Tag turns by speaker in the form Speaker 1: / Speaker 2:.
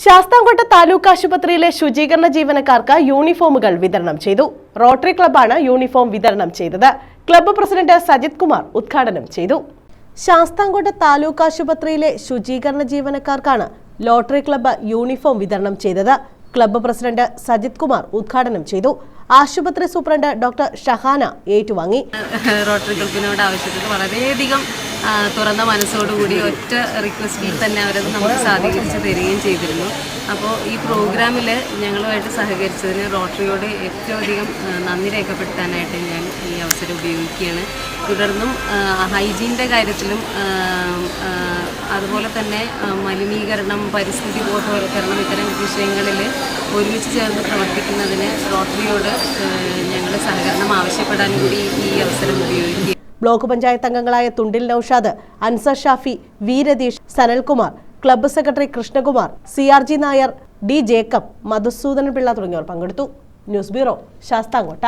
Speaker 1: ശാസ്താംകോട്ട താലൂക്ക് ആശുപത്രിയിലെ ശുചീകരണ ജീവനക്കാർക്ക് യൂണിഫോമുകൾ വിതരണം ചെയ്തു. റോട്ടറി ക്ലബ്ബാണ് യൂണിഫോം വിതരണം ചെയ്തത്. ക്ലബ്ബ് പ്രസിഡന്റ് സജിത് കുമാർ ഉദ്ഘാടനം ചെയ്തു. ശാസ്താംകോട്ട താലൂക്ക് ആശുപത്രിയിലെ ശുചീകരണ ജീവനക്കാർക്കാണ് ലോട്ടറി ക്ലബ്ബ് യൂണിഫോം വിതരണം ചെയ്തത്. ക്ലബ്ബ് പ്രസിഡന്റ് സജിത് കുമാർ ഉദ്ഘാടനം ചെയ്തു. ആശുപത്രി സൂപ്രണ്ട് ഡോക്ടർ ഷഹാന ഏറ്റുവാങ്ങി.
Speaker 2: റോട്ടറി ക്ലബ്ബിനോട് ആവശ്യപ്പെട്ട് വളരെയധികം തുറന്ന മനസ്സോടുകൂടി ഒറ്റ റിക്വസ്റ്റിൽ തന്നെ അവരത് നമുക്ക് സാധീകരിച്ച് തരികയും ചെയ്തിരുന്നു. അപ്പോൾ ഈ പ്രോഗ്രാമിൽ ഞങ്ങളുമായിട്ട് സഹകരിച്ചതിന് റോട്ടറിയോട് ഏറ്റവും അധികം നന്ദി രേഖപ്പെടുത്താനായിട്ട് ഞാൻ ഈ അവസരം ഉപയോഗിക്കുകയാണ്. തുടർന്നും ഹൈജീൻ്റെ കാര്യത്തിലും അതുപോലെ തന്നെ മലിനീകരണം, പരിസ്ഥിതി ബോധവൽക്കരണം ഇത്തരം വിഷയങ്ങളിൽ ഒരുമിച്ച് ചേർന്ന് പ്രവർത്തിക്കുന്നതിന് റോട്ടറിയോട് ഞങ്ങൾ സഹകരണം ആവശ്യപ്പെടാൻ കൂടി ഈ അവസരം ഉപയോഗിക്കുക.
Speaker 1: ബ്ലോക്ക് പഞ്ചായത്ത് അംഗങ്ങളായ Thundil Noushad, Ansar Shafi, V Ratheesh, Sanalkumar, club secretary Krishnakumar, CRG Nair, D Jacob, Madhusoodanan Pillai തുടങ്ങിയവർ പങ്കെടുത്തു. News bureau, Sasthamkotta.